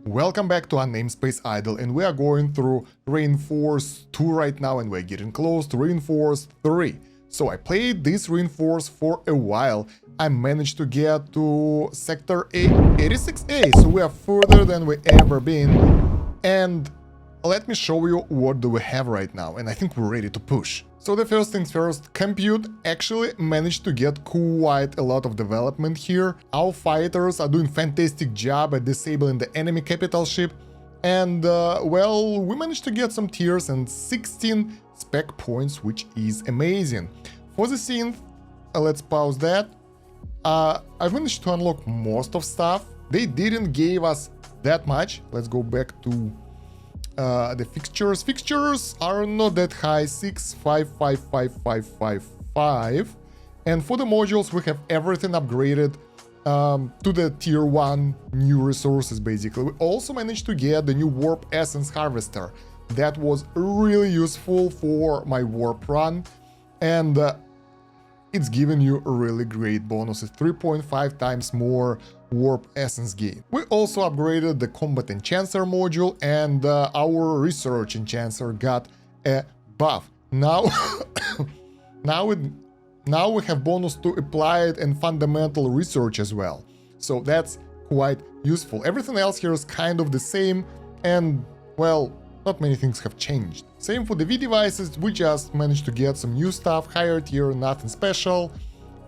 Welcome back to Unnamed Space Idle, and we are going through Reinforce 2 right now, and we're getting close to Reinforce 3. So I played this Reinforce for a while. I managed to get to Sector 86A, so we are further than we ever been. And let me show you what do we have right now, and I think we're ready to push. So the first things first, Compute actually managed to get quite a lot of development here. Our fighters are doing fantastic job at disabling the enemy capital ship. And well, we managed to get some tiers and 16 spec points, which is amazing. For the synth, let's pause that. I managed to unlock most of stuff. They didn't give us that much. Let's go back to the fixtures. Fixtures are not that high, 6, 5, 5, 5, 5, 5, 5. And for the modules, we have everything upgraded to the tier 1 new resources, basically. We also managed to get the new warp essence harvester. That was really useful for my warp run, and it's giving you really great bonuses, 3.5 times more warp essence gain. We also upgraded the combat enchancer module, and our research enchancer got a buff. Now now we have bonus to applied and fundamental research as well, so that's quite useful. Everything else here is kind of the same, and well, not many things have changed. Same for the V devices, we just managed to get some new stuff, higher tier, nothing special.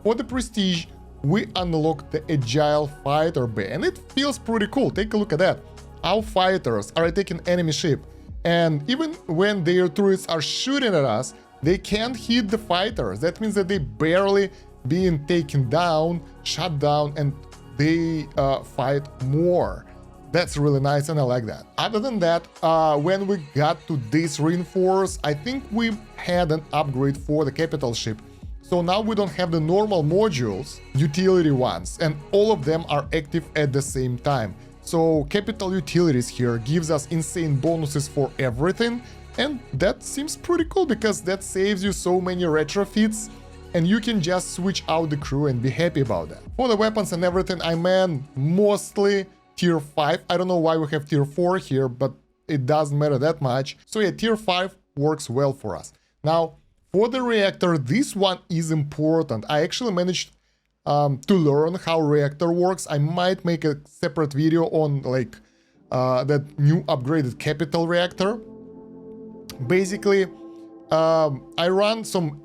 For the prestige, we unlocked the Agile Fighter Bay, and it feels pretty cool. Take a look at that. Our fighters are attacking enemy ship, and even when their turrets are shooting at us, they can't hit the fighters. That means that they barely being taken down, shut down, and they fight more. That's really nice, and I like that. Other than that, when we got to this Reinforce, I think we had an upgrade for the capital ship. So now we don't have the normal modules, utility ones, and all of them are active at the same time. So capital utilities here gives us insane bonuses for everything, and that seems pretty cool because that saves you so many retrofits, and you can just switch out the crew and be happy about that. For the weapons and everything, I man mostly tier 5. I don't know why we have tier 4 here, but it doesn't matter that much. So yeah, tier 5 works well for us. Now, for the reactor, this one is important. I actually managed to learn how reactor works. I might make a separate video on like that new upgraded capital reactor. Basically, I run some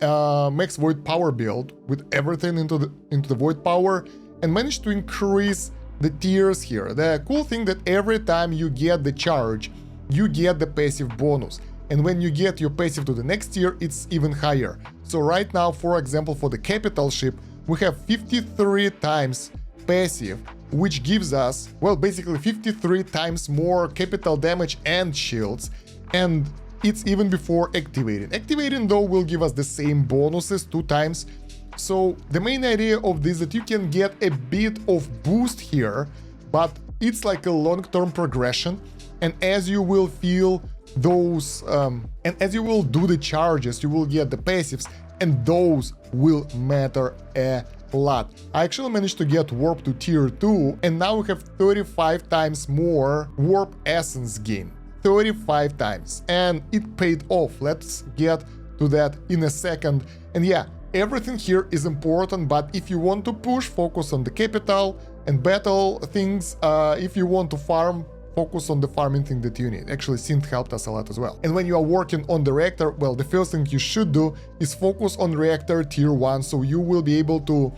max void power build with everything into the void power and managed to increase the tiers here. The cool thing that every time you get the charge, you get the passive bonus. And when you get your passive to the next tier, it's even higher. So right now, for example, for the capital ship, we have 53 times passive, which gives us, well, basically 53 times more capital damage and shields. And it's even before activating. Activating, though, will give us the same bonuses 2 times. So the main idea of this is that you can get a bit of boost here, but it's like a long-term progression. And as you will feel those, and as you will do the charges, you will get the passives, and those will matter a lot. I actually managed to get warp to tier 2, and now we have 35 times more warp essence gain. 35 times, and it paid off. Let's get to that in a second. And yeah, everything here is important, but if you want to push, focus on the capital and battle things. If you want to farm, focus on the farming thing that you need. Actually, synth helped us a lot as well. And when you are working on the reactor, well, the first thing you should do is focus on reactor tier 1, so you will be able to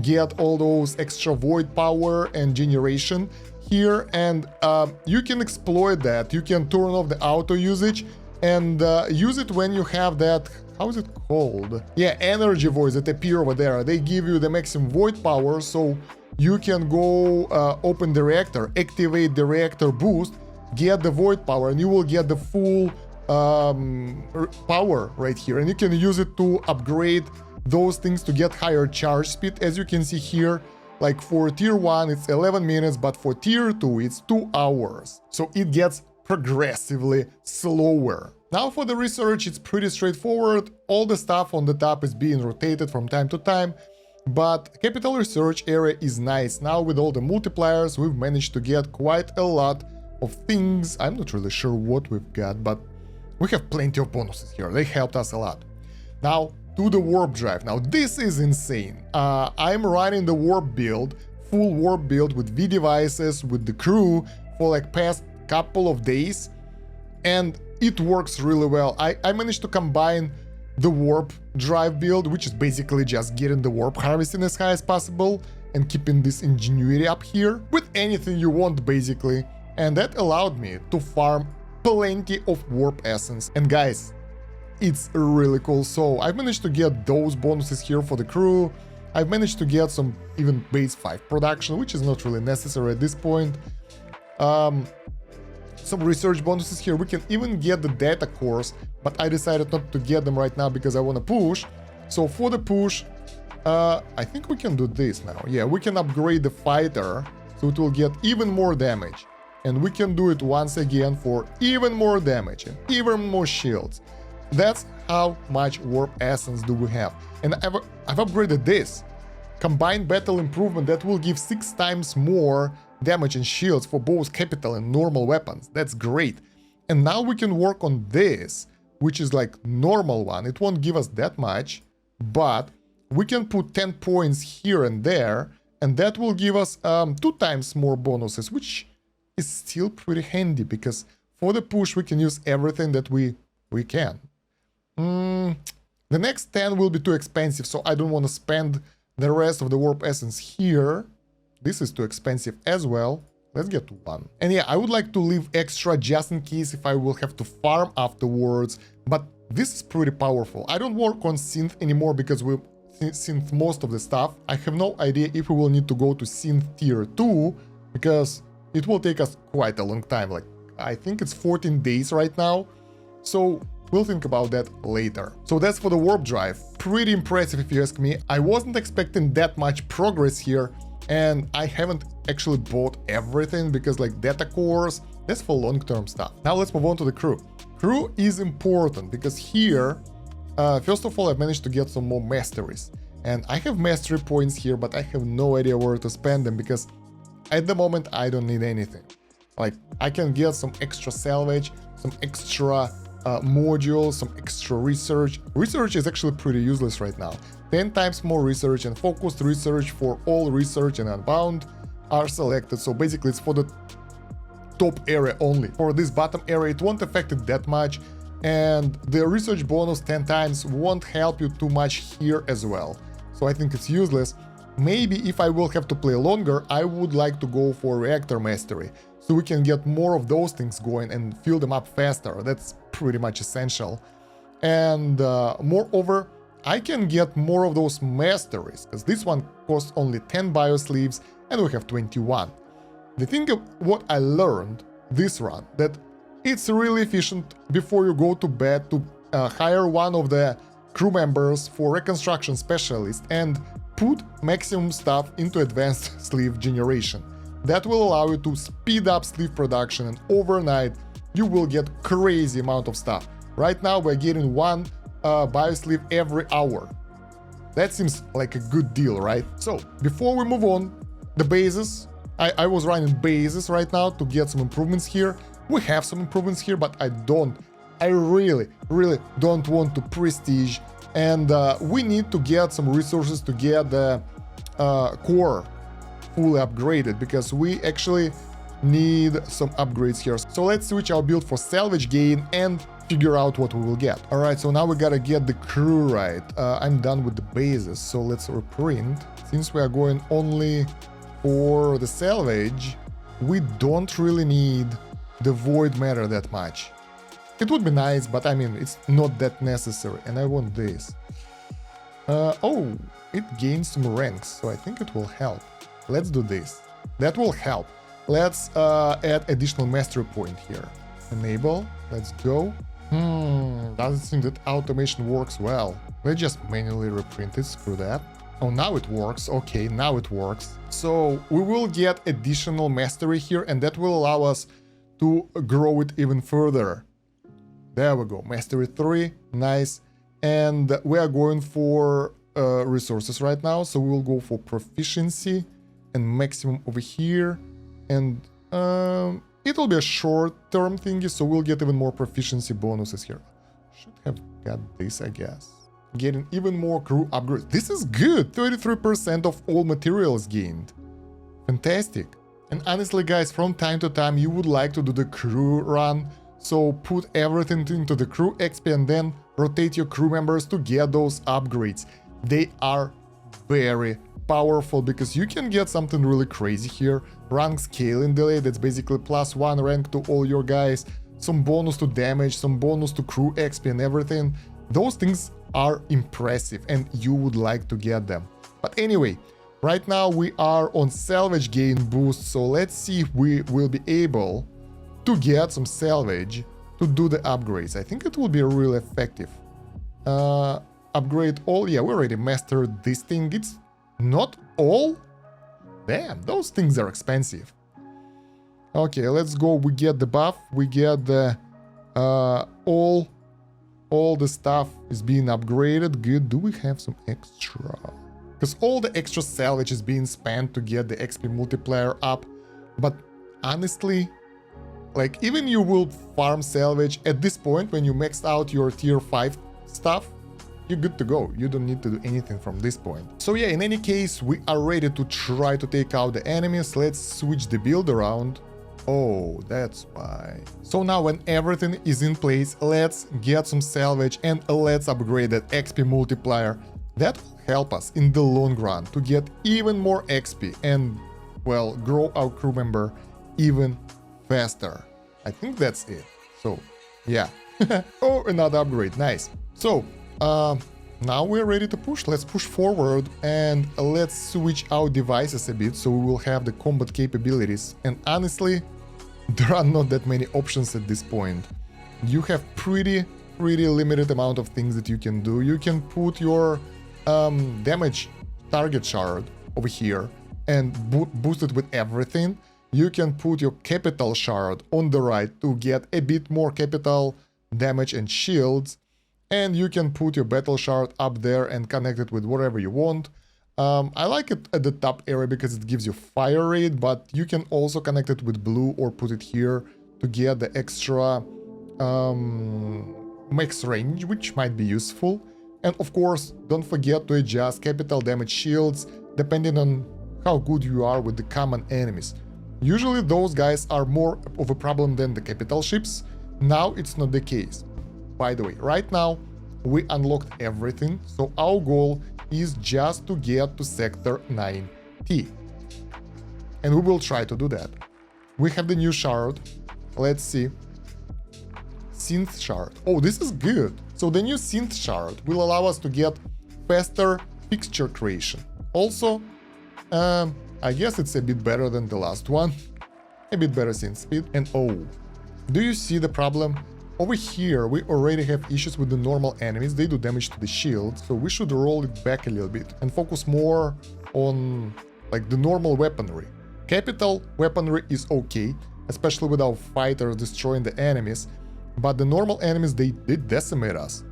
get all those extra void power and generation here, and you can exploit that. You can turn off the auto usage and use it when you have that, how is it called? Yeah, energy voids that appear over there. They give you the maximum void power, so you can go open the reactor, activate the reactor boost, get the void power, and you will get the full power right here. And you can use it to upgrade those things to get higher charge speed. As you can see here, like for tier 1 it's 11 minutes, but for tier 2 it's 2 hours. So it gets progressively slower. Now for the research, it's pretty straightforward. All the stuff on the top is being rotated from time to time. But capital research area is nice. Now with all the multipliers, we've managed to get quite a lot of things. I'm not really sure what we've got, but we have plenty of bonuses here. They helped us a lot. Now, to the warp drive. Now, this is insane. I'm running the warp build, full warp build with V devices, with the crew for like past couple of days, and it works really well. I managed to combine the warp drive build, which is basically just getting the warp harvesting as high as possible and keeping this ingenuity up here with anything you want basically, and that allowed me to farm plenty of warp essence. And guys, it's really cool. So I've managed to get those bonuses here for the crew. I've managed to get some even base 5 production, which is not really necessary at this point. Some research bonuses here. We can even get the data cores, but I decided not to get them right now because I want to push. So for the push, I think we can do this now. Yeah, we can upgrade the fighter so it will get even more damage. And we can do it once again for even more damage and even more shields. That's how much warp essence do we have. And I've upgraded this. Combined battle improvement that will give 6 times more damage and shields for both capital and normal weapons. That's great. And now we can work on this, which is like normal one. It won't give us that much, but we can put 10 points here and there, and that will give us 2 times more bonuses, which is still pretty handy because for the push we can use everything that we can. The next 10 will be too expensive, so I don't want to spend the rest of the warp essence here. This is too expensive as well. Let's get 1. And yeah, I would like to leave extra just in case if I will have to farm afterwards, but this is pretty powerful. I don't work on synth anymore because we synth most of the stuff. I have no idea if we will need to go to synth tier 2 because it will take us quite a long time. Like, I think it's 14 days right now. So we'll think about that later. So that's for the warp drive. Pretty impressive if you ask me. I wasn't expecting that much progress here, and I haven't actually bought everything because like data cores, that's for long-term stuff. Now let's move on to the crew. Crew is important because here, first of all, I've managed to get some more masteries. And I have mastery points here, but I have no idea where to spend them because at the moment I don't need anything. Like, I can get some extra salvage, some extra modules, some extra research. Research is actually pretty useless right now. 10 times more research and focused research for all research and unbound are selected. So basically it's for the top area only. For this bottom area it won't affect it that much, and the research bonus 10 times won't help you too much here as well. So I think it's useless. Maybe if I will have to play longer, I would like to go for reactor mastery, so we can get more of those things going and fill them up faster. That's pretty much essential. And moreover, I can get more of those masteries, because this one costs only 10 biosleeves and we have 21. The thing of what I learned this run, that it's really efficient before you go to bed to hire one of the crew members for reconstruction specialist and put maximum stuff into advanced sleeve generation. That will allow you to speed up sleeve production, and overnight you will get crazy amount of stuff. Right now we're getting 1 biosleeve every hour. That seems like a good deal, right? So before we move on, the bases. I was running bases right now to get some improvements here. We have some improvements here, but I really don't want to prestige, and we need to get some resources to get the core fully upgraded, because we actually need some upgrades here. So let's switch our build for salvage gain and figure out what we will get. All right, so now we gotta get the crew right. I'm done with the bases, so let's reprint. Since we are going only for the salvage, we don't really need the void matter that much. It would be nice, but I mean, it's not that necessary, and I want this. Oh, it gains some ranks, so I think it will help. Let's do this. That will help. Let's add additional mastery point here. Enable. Let's go. Doesn't seem that automation works well. Let's just manually reprint it. Screw that. Oh, now it works. Okay, now it works. So we will get additional mastery here, and that will allow us to grow it even further. There we go. Mastery 3. Nice. And we are going for resources right now. So we will go for proficiency and maximum over here. And It will be a short-term thingy, so we'll get even more proficiency bonuses here. Should have got this, I guess. Getting even more crew upgrades. This is good! 33% of all materials gained. Fantastic. And honestly, guys, from time to time, you would like to do the crew run. So put everything into the crew XP and then rotate your crew members to get those upgrades. They are very powerful because you can get something really crazy here. Rank scaling delay, that's basically +1 rank to all your guys. Some bonus to damage, some bonus to crew XP and everything. Those things are impressive and you would like to get them. But anyway, right now we are on salvage gain boost, so let's see if we will be able to get some salvage to do the upgrades. I think it will be really effective. Upgrade all. Yeah, we already mastered this thing. It's not all. Damn, those things are expensive. Okay, let's go. We get the buff. We get the all the stuff is being upgraded. Good. Do we have some extra? Because all the extra salvage is being spent to get the XP multiplier up. But honestly, like, even you will farm salvage at this point when you maxed out your tier 5 stuff, you're good to go. You don't need to do anything from this point. So yeah, in any case, we are ready to try to take out the enemies. Let's switch the build around. Oh, that's why. So now when everything is in place, let's get some salvage and let's upgrade that XP multiplier. That will help us in the long run to get even more XP and, well, grow our crew member even faster. I think that's it. So yeah. Oh, another upgrade. Nice. So now we're ready to push. Let's push forward and let's switch our devices a bit so we will have the combat capabilities. And honestly, there are not that many options at this point. You have pretty limited amount of things that you can do. You can put your damage target shard over here and boost it with everything. You can put your capital shard on the right to get a bit more capital damage and shields. And you can put your battle shard up there and connect it with whatever you want. I like it at the top area because it gives you fire rate, but you can also connect it with blue or put it here to get the extra max range, which might be useful. And of course, don't forget to adjust capital damage shields depending on how good you are with the common enemies. Usually those guys are more of a problem than the capital ships. Now it's not the case. By the way, right now we unlocked everything, so our goal is just to get to sector 9T. And we will try to do that. We have the new shard. Let's see. Synth shard. Oh, this is good. So the new synth shard will allow us to get faster fixture creation. Also, I guess it's a bit better than the last one. A bit better synth speed. And oh, do you see the problem? Over here, we already have issues with the normal enemies. They do damage to the shield, so we should roll it back a little bit and focus more on, like, the normal weaponry. Capital weaponry is okay, especially with our fighters destroying the enemies, but the normal enemies, they decimate us.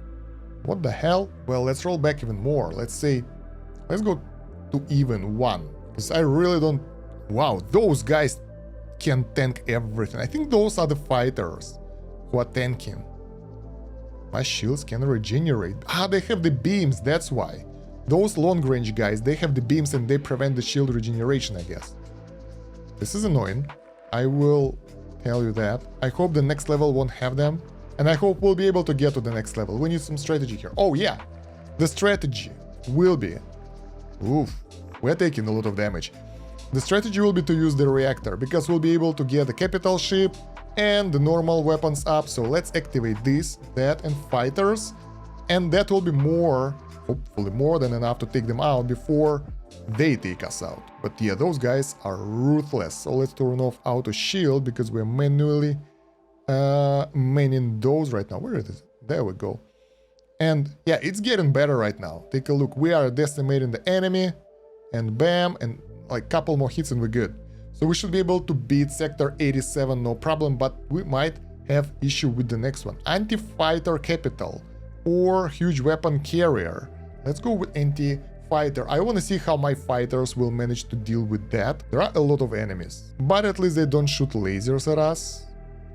What the hell? Well, let's roll back even more. Let's go to even 1, because I really don't... Wow, those guys can tank everything. I think those are the fighters who are tanking. My shields can regenerate. Ah, they have the beams, that's why. Those long-range guys, they have the beams and they prevent the shield regeneration, I guess. This is annoying. I will tell you that. I hope the next level won't have them. And I hope we'll be able to get to the next level. We need some strategy here. Oh yeah, the strategy will be... Oof, we're taking a lot of damage. The strategy will be to use the reactor, because we'll be able to get the capital ship and the normal weapons up. So let's activate this, that, and fighters. And that will be more, hopefully more than enough to take them out before they take us out. But yeah, those guys are ruthless. So let's turn off auto shield because we're manually manning those right now. Where is it? There we go. And yeah, it's getting better right now. Take a look. We are decimating the enemy and bam, and like couple more hits and we're good. So we should be able to beat sector 87, no problem, but we might have issue with the next one. Anti-fighter capital or huge weapon carrier. Let's go with fighter. I want to see how my fighters will manage to deal with that. There are a lot of enemies, but at least they don't shoot lasers at us,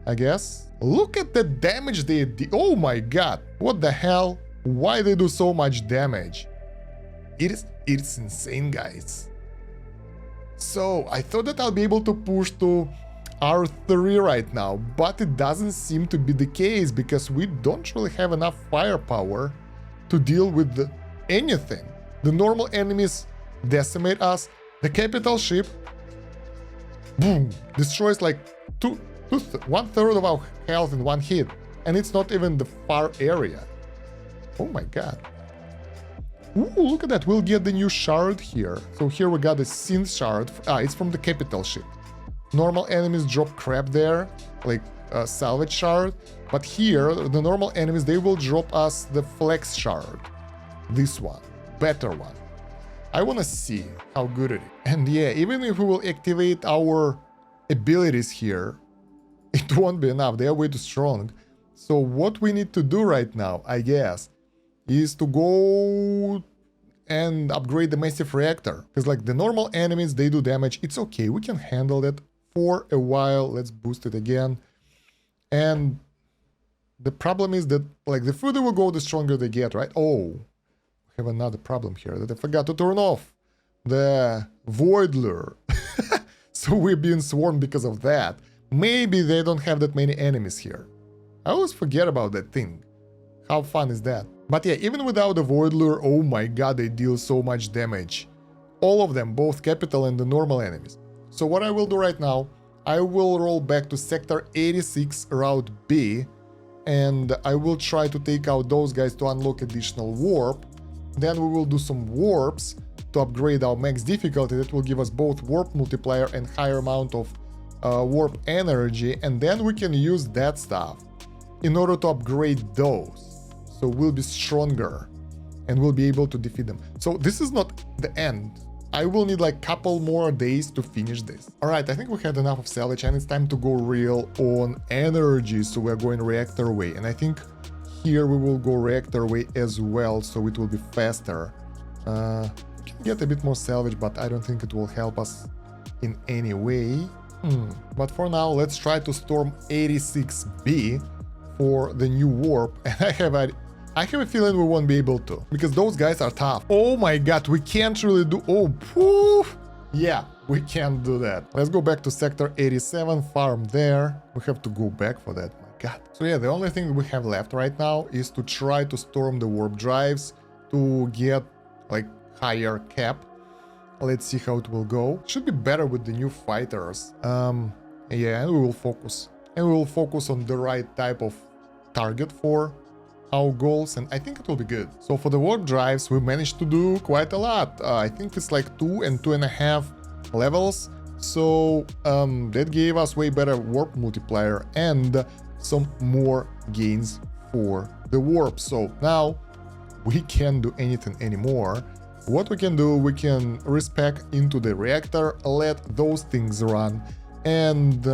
I guess. Look at the damage they did. Oh my god, what the hell? Why they do so much damage? It's insane, guys. So I thought that I'll be able to push to R3 right now, but it doesn't seem to be the case because we don't really have enough firepower to deal with anything. The normal enemies decimate us. The capital ship, boom, destroys like 1/3 of our health in one hit, and it's not even the far area. Oh my god. Ooh, look at that, we'll get the new shard here. So here we got a synth shard. It's from the capital ship. Normal enemies drop crap there, like a salvage shard. But here, the normal enemies, they will drop us the flex shard. This one, better one. I want to see how good it is. And yeah, even if we will activate our abilities here, it won't be enough. They are way too strong. So what we need to do right now, I guess, is to go and upgrade the massive reactor. Because like the normal enemies, they do damage. It's okay, we can handle that for a while. Let's boost it again. And the problem is that like the further we go, the stronger they get, right? Oh, we have another problem here that I forgot to turn off. The void lure. So we're being swarmed because of that. Maybe they don't have that many enemies here. I always forget about that thing. How fun is that? But yeah, even without the void lure, oh my god, they deal so much damage. All of them, both capital and the normal enemies. So what I will do right now, I will roll back to Sector 86, Route B, and I will try to take out those guys to unlock additional warp. Then we will do some warps to upgrade our max difficulty. That will give us both warp multiplier and higher amount of warp energy, and then we can use that stuff in order to upgrade those. So we'll be stronger and we'll be able to defeat them. So this is not the end. I will need like couple more days to finish this. Alright, I think we had enough of salvage and it's time to go real on energy. So we're going reactor way, and I think here we will go reactor way as well, so it will be faster. We can get a bit more salvage, but I don't think it will help us in any way. But for now, let's try to storm 86B for the new warp, and I have a feeling we won't be able to, because those guys are tough. Oh my god, we can't really do... Oh, poof! Yeah, we can't do that. Let's go back to Sector 87, farm there. We have to go back for that, my god. So yeah, the only thing we have left right now is to try to storm the warp drives to get, like, higher cap. Let's see how it will go. Should be better with the new fighters. Yeah, and we will focus. And we will focus on the right type of target for our goals, and I think it will be good. So for the warp drives, we managed to do quite a lot. I think it's like 2 and 2.5 levels. So that gave us way better warp multiplier and some more gains for the warp. So now we can't do anything anymore. What we can do, we can respec into the reactor, let those things run, and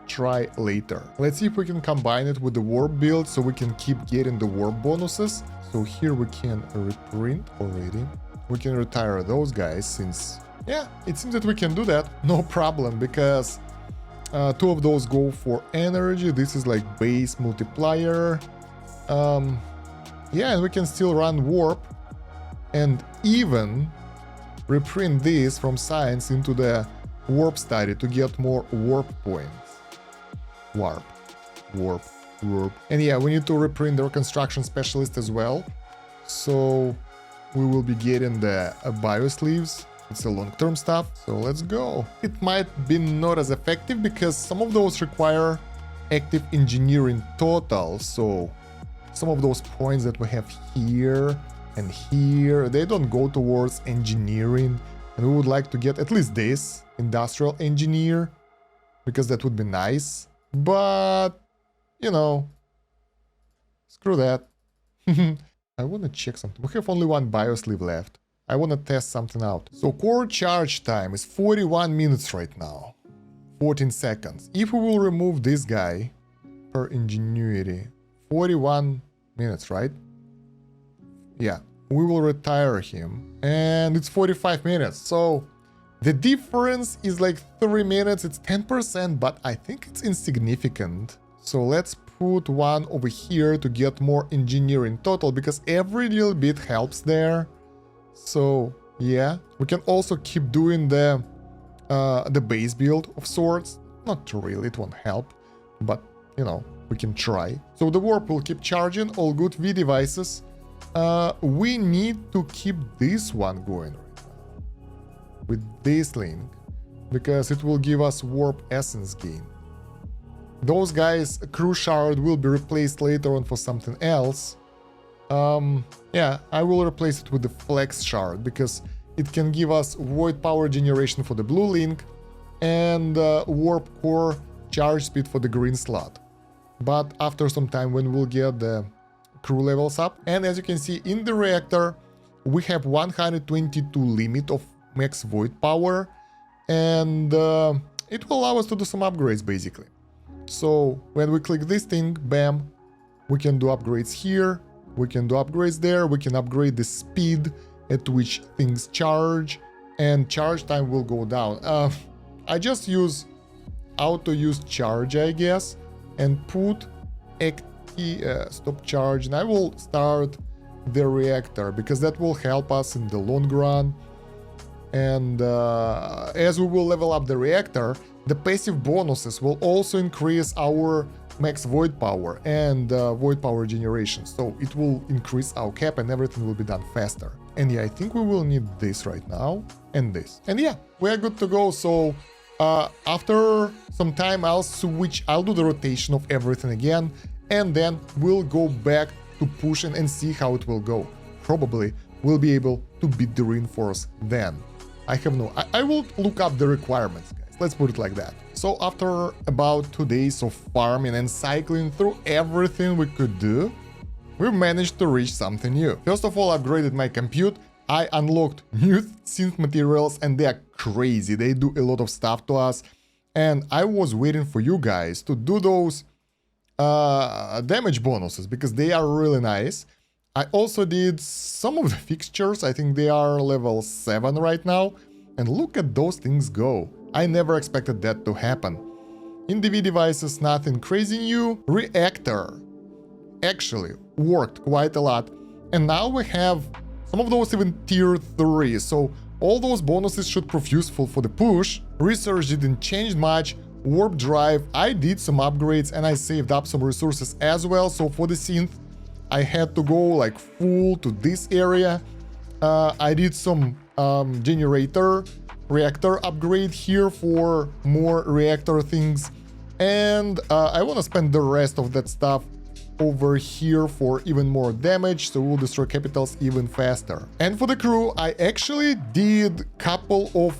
try later. Let's see if we can combine it with the warp build so we can keep getting the warp bonuses. So here we can reprint already. We can retire those guys since, yeah, it seems that we can do that. No problem, because 2 of those go for energy. This is like base multiplier. Yeah, and we can still run warp and even reprint this from science into the warp study to get more warp points. Warp. And yeah, we need to reprint the reconstruction specialist as well. So we will be getting the bio sleeves. It's a long-term stuff, so let's go. It might be not as effective because some of those require active engineering total. So some of those points that we have here and here, they don't go towards engineering. And we would like to get at least this industrial engineer, because that would be nice. But, you know, screw that. I want to check something. We have only 1 biosleeve left. I want to test something out. So core charge time is 41 minutes right now. 14 seconds. If we will remove this guy per ingenuity, 41 minutes, right? Yeah, we will retire him. And it's 45 minutes, so the difference is like 3 minutes, it's 10%, but I think it's insignificant. So let's put one over here to get more engineering total, because every little bit helps there. So yeah, we can also keep doing the base build of sorts. Not really, it won't help, but you know, we can try. So the warp will keep charging, all good. V devices. We need to keep this one going right now with this link, because it will give us warp essence gain. Those guys, crew shard will be replaced later on for something else. Yeah, I will replace it with the flex shard, because it can give us void power generation for the blue link and warp core charge speed for the green slot. But after some time, when we'll get the crew levels up. And as you can see in the reactor, we have 122 limit of max void power, and it will allow us to do some upgrades basically. So when we click this thing, bam, we can do upgrades here, we can do upgrades there, we can upgrade the speed at which things charge, and charge time will go down. I just use auto use charge, I guess, and put stop charge, and I will start the reactor, because that will help us in the long run. And as we will level up the reactor, the passive bonuses will also increase our max void power and void power generation, so it will increase our cap and everything will be done faster. And yeah, I think we will need this right now and this, and yeah, we are good to go. So after some time, I'll do the rotation of everything again, and then we'll go back to pushing and see how it will go. Probably we'll be able to beat the reinforce then. I will look up the requirements, guys. Let's put it like that. So after about 2 days of farming and cycling through everything we could do, we managed to reach something new. First of all, I upgraded my compute. I unlocked new synth materials, and they are crazy. They do a lot of stuff to us. And I was waiting for you guys to do those damage bonuses, because they are really nice. I also did some of the fixtures. I think they are level 7 right now. And look at those things go. I never expected that to happen. In the V devices, nothing crazy new. Reactor actually worked quite a lot. And now we have some of those even tier 3. So all those bonuses should prove useful for the push. Research didn't change much. Warp drive, I did some upgrades and I saved up some resources as well. So for the synth, I had to go like full to this area. I did some generator reactor upgrade here for more reactor things, and I want to spend the rest of that stuff over here for even more damage, so we'll destroy capitals even faster. And for the crew, I actually did couple of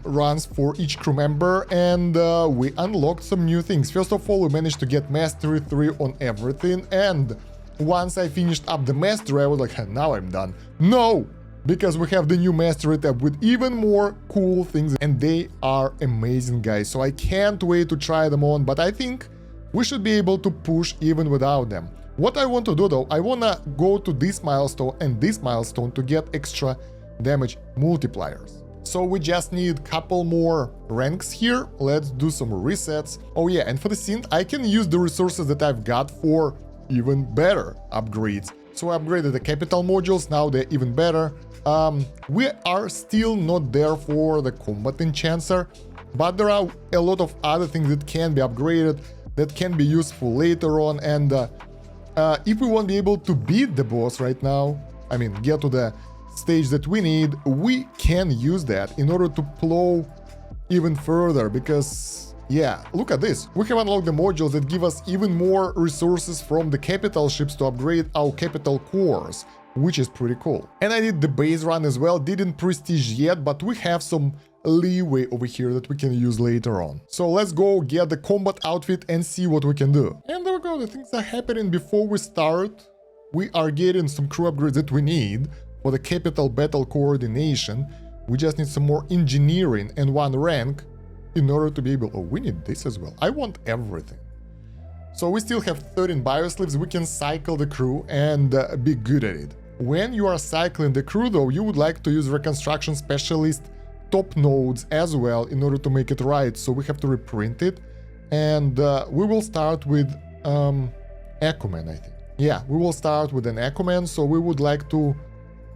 runs for each crew member, and we unlocked some new things. First of all, we managed to get mastery 3 on everything, and once I finished up the mastery, I was like, now I'm done. No! Because we have the new mastery tab with even more cool things, and they are amazing, guys. So I can't wait to try them on, but I think we should be able to push even without them. What I want to do though, I want to go to this milestone and this milestone to get extra damage multipliers. So we just need couple more ranks here. Let's do some resets. Oh yeah, and for the synth, I can use the resources that I've got for even better upgrades. So I upgraded the capital modules, now they're even better. We are still not there for the combat enchancer, but there are a lot of other things that can be upgraded, that can be useful later on. And if we won't be able to beat the boss right now, I mean get to the stage that we need, we can use that in order to plow even further, because yeah, look at this. We have unlocked the modules that give us even more resources from the capital ships to upgrade our capital cores, which is pretty cool. And I did the base run as well, didn't prestige yet, but we have some leeway over here that we can use later on. So let's go get the combat outfit and see what we can do. And there we go, the things are happening before we start. We are getting some crew upgrades that we need for the capital battle coordination. We just need some more engineering and 1 rank in order to be able... Oh, we need this as well. I want everything. So we still have 13 biosleeves. We can cycle the crew and be good at it. When you are cycling the crew though, you would like to use reconstruction specialist top nodes as well in order to make it right, so we have to reprint it. And we will start with Echoman, I think. Yeah, we will start with an Echoman, so we would like to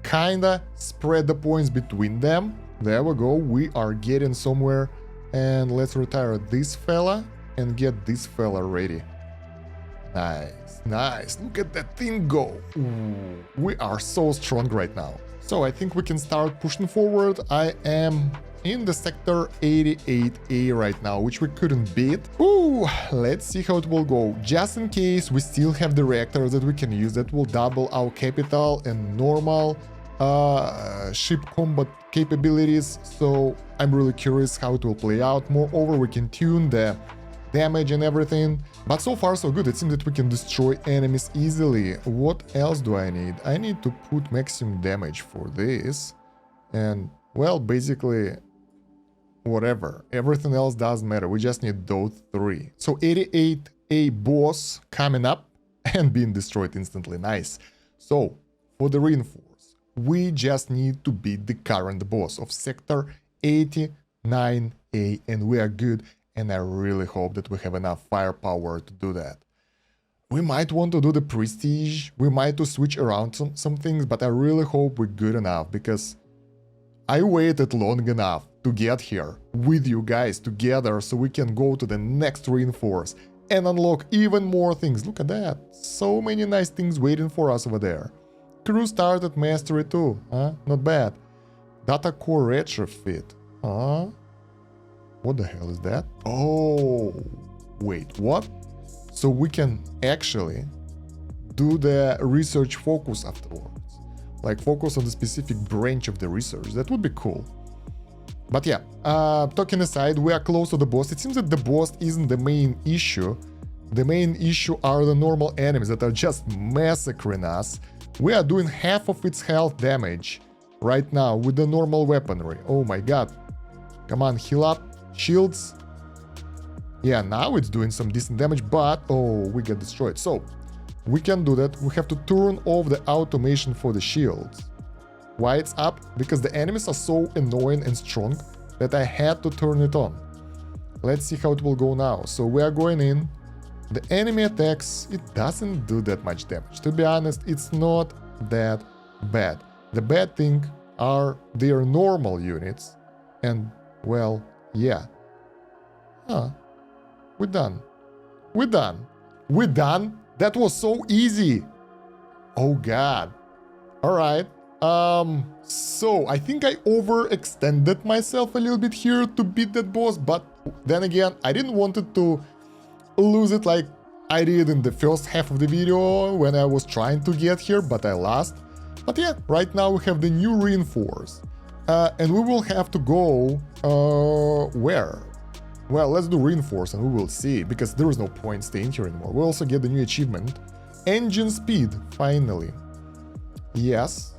kinda spread the points between them. There we go, we are getting somewhere. And let's retire this fella and get this fella ready. Nice, nice, look at that thing go. Ooh, we are so strong right now. So I think we can start pushing forward. I am in the sector 88A right now, which we couldn't beat. Ooh, let's see how it will go. Just in case, we still have the reactors that we can use that will double our capital and normal ship combat capabilities. So I'm really curious how it will play out. Moreover, we can tune the damage and everything. But so far so good. It seems that we can destroy enemies easily. What else do I need? I need to put maximum damage for this. And well, basically whatever. Everything else doesn't matter. We just need those three. So 88A boss coming up and being destroyed instantly. Nice. So for the reinforce, we just need to beat the current boss of sector 89A and we are good. And I really hope that we have enough firepower to do that. We might want to do the prestige, we might to switch around some things, but I really hope we're good enough because I waited long enough to get here with you guys together so we can go to the next reinforce and unlock even more things. Look at that, so many nice things waiting for us over there. Crew started mastery too, huh? Not bad. Data core retrofit, huh? What the hell is that? Oh, wait, what? So we can actually do the research focus afterwards. Like focus on the specific branch of the research. That would be cool. But yeah, talking aside, we are close to the boss. It seems that the boss isn't the main issue. The main issue are the normal enemies that are just massacring us. We are doing half of its health damage right now with the normal weaponry. Oh my god. Come on, heal up. Shields. Yeah, now it's doing some decent damage, but oh, we get destroyed. So we can do that. We have to turn off the automation for the shields. Why it's up? Because the enemies are so annoying and strong that I had to turn it on. Let's see how it will go now. So we are going in. The enemy attacks, it doesn't do that much damage. To be honest, it's not that bad. The bad thing are their normal units. And well, yeah. Huh. We're done. We're done. We're done? That was so easy. Oh god. Alright. So I think I overextended myself a little bit here to beat that boss, but then again, I didn't want it to lose it like I did in the first half of the video when I was trying to get here, but I lost. But yeah, right now we have the new reinforce. And we will have to go, where? Well, let's do reinforce and we will see, because there is no point staying here anymore. We'll also get the new achievement. Engine speed, finally. Yes.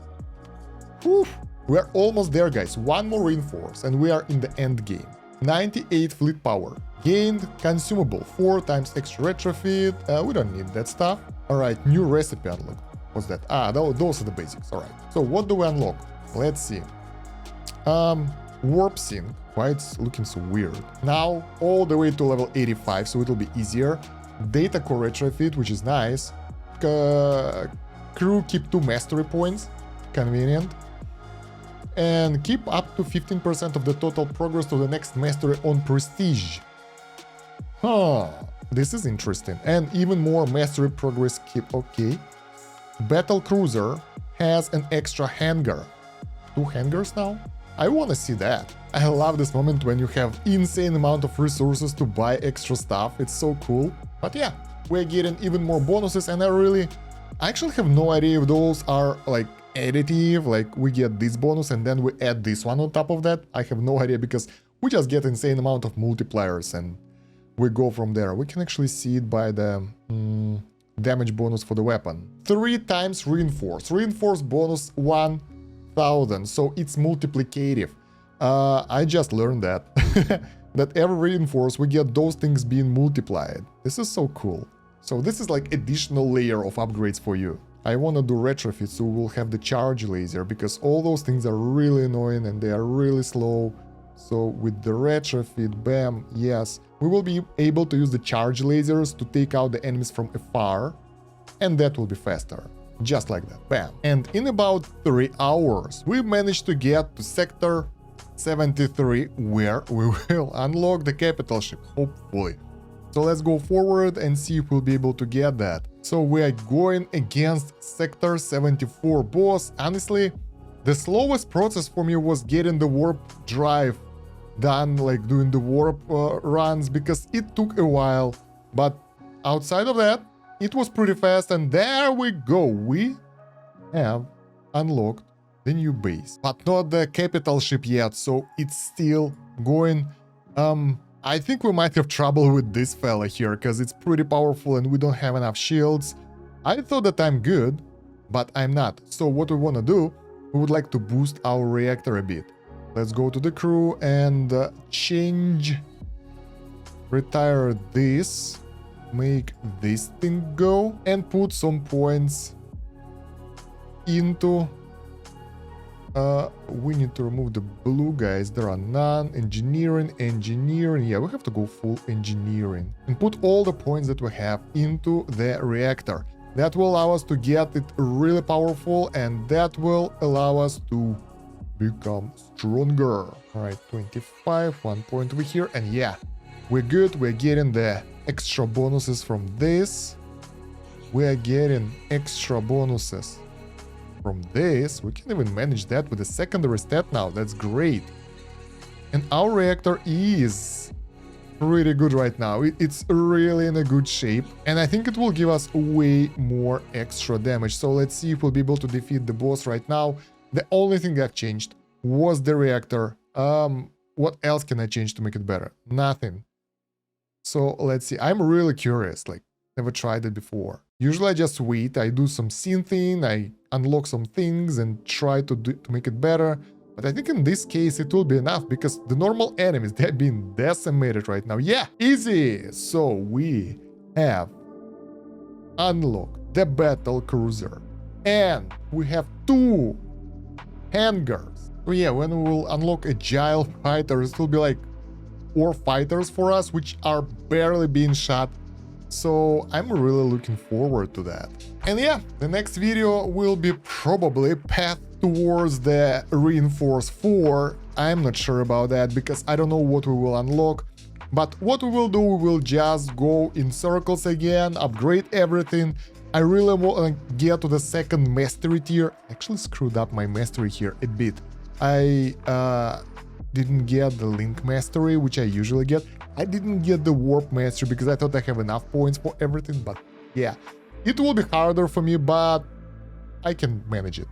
Whew. We're almost there, guys. One more reinforce and we are in the end game. 98 fleet power. Gained consumable, 4 times extra retrofit. We don't need that stuff. Alright, new recipe unlocked. What's that? Ah, those are the basics. Alright. So what do we unlock? Let's see. Warp sync. Why it's looking so weird? Now all the way to level 85, so it'll be easier. Data core retrofit, which is nice. Crew keep 2 mastery points. Convenient. And keep up to 15% of the total progress to the next mastery on prestige. Huh, this is interesting. And even more mastery progress keep. Okay. Battle cruiser has an extra hangar. 2 hangars now? I wanna see that. I love this moment when you have insane amount of resources to buy extra stuff. It's so cool. But yeah, we're getting even more bonuses and I actually have no idea if those are like additive, like we get this bonus and then we add this one on top of that. I have no idea because we just get insane amount of multipliers and we go from there. We can actually see it by the damage bonus for the weapon. 3 times reinforce. Reinforce bonus 1000, so it's multiplicative. I just learned that. That every reinforce we get those things being multiplied. This is so cool. So this is like additional layer of upgrades for you. I want to do retrofit, so we'll have the charge laser, because all those things are really annoying and they are really slow. So with the retrofit, bam, yes, we will be able to use the charge lasers to take out the enemies from afar, and that will be faster. Just like that, bam. And in about 3 hours, we managed to get to sector 73, where we will unlock the capital ship, hopefully. So let's go forward and see if we'll be able to get that. So we are going against sector 74 boss. Honestly, the slowest process for me was getting the warp drive done, like doing the warp runs, because it took a while. But outside of that, it was pretty fast, and there we go. We have unlocked the new base, but not the capital ship yet, so it's still going. I think we might have trouble with this fella here, because it's pretty powerful and we don't have enough shields. I thought that I'm good, but I'm not. So what we want to do, we would like to boost our reactor a bit. Let's go to the crew and change, retire this, make this thing go, and put some points into... we need to remove the blue guys. There are none. Engineering. Yeah, we have to go full engineering and put all the points that we have into the reactor. That will allow us to get it really powerful, and that will allow us to become stronger. All right, 25, 1 point over here, and yeah, we're good. We're getting the extra bonuses from this. We are getting extra bonuses from this. We can even manage that with a secondary stat now. That's great. And our reactor is pretty good right now. It's really in a good shape, and I think it will give us way more extra damage. So let's see if we'll be able to defeat the boss right now. The only thing that changed was the reactor. What else can I change to make it better? Nothing. So let's see. I'm really curious, like, never tried it before. Usually I just wait, I do some synthing, I unlock some things and try to make it better. But I think in this case it will be enough, because the normal enemies, they're being decimated right now. Yeah, easy! So we have unlocked the battle cruiser, and we have 2 hangars. So yeah, when we will unlock agile fighters, it will be like 4 fighters for us, which are barely being shot. So I'm really looking forward to that. And yeah, the next video will be probably path towards the Reinforce 4. I'm not sure about that, because I don't know what we will unlock. But what we will do, we will just go in circles again, upgrade everything. I really want to get to the 2nd mastery tier. Actually screwed up my mastery here a bit. I didn't get the link mastery, which I usually get. I didn't get the warp mastery because I thought I have enough points for everything, but yeah, it will be harder for me, but I can manage it.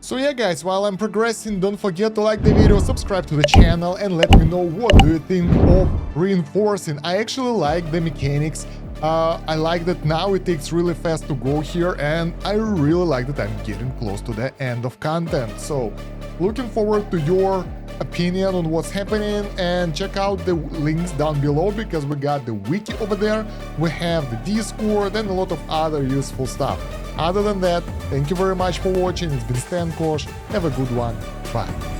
So yeah guys, while I'm progressing, don't forget to like the video, subscribe to the channel, and let me know what do you think of reinforcing. I actually like the mechanics. I like that now it takes really fast to go here, and I really like that I'm getting close to the end of content. So looking forward to your opinion on what's happening, and check out the links down below, because we got the wiki over there, we have the Discord, and a lot of other useful stuff. Other than that, thank you very much for watching. It's been Kosh. Have a good one. Bye.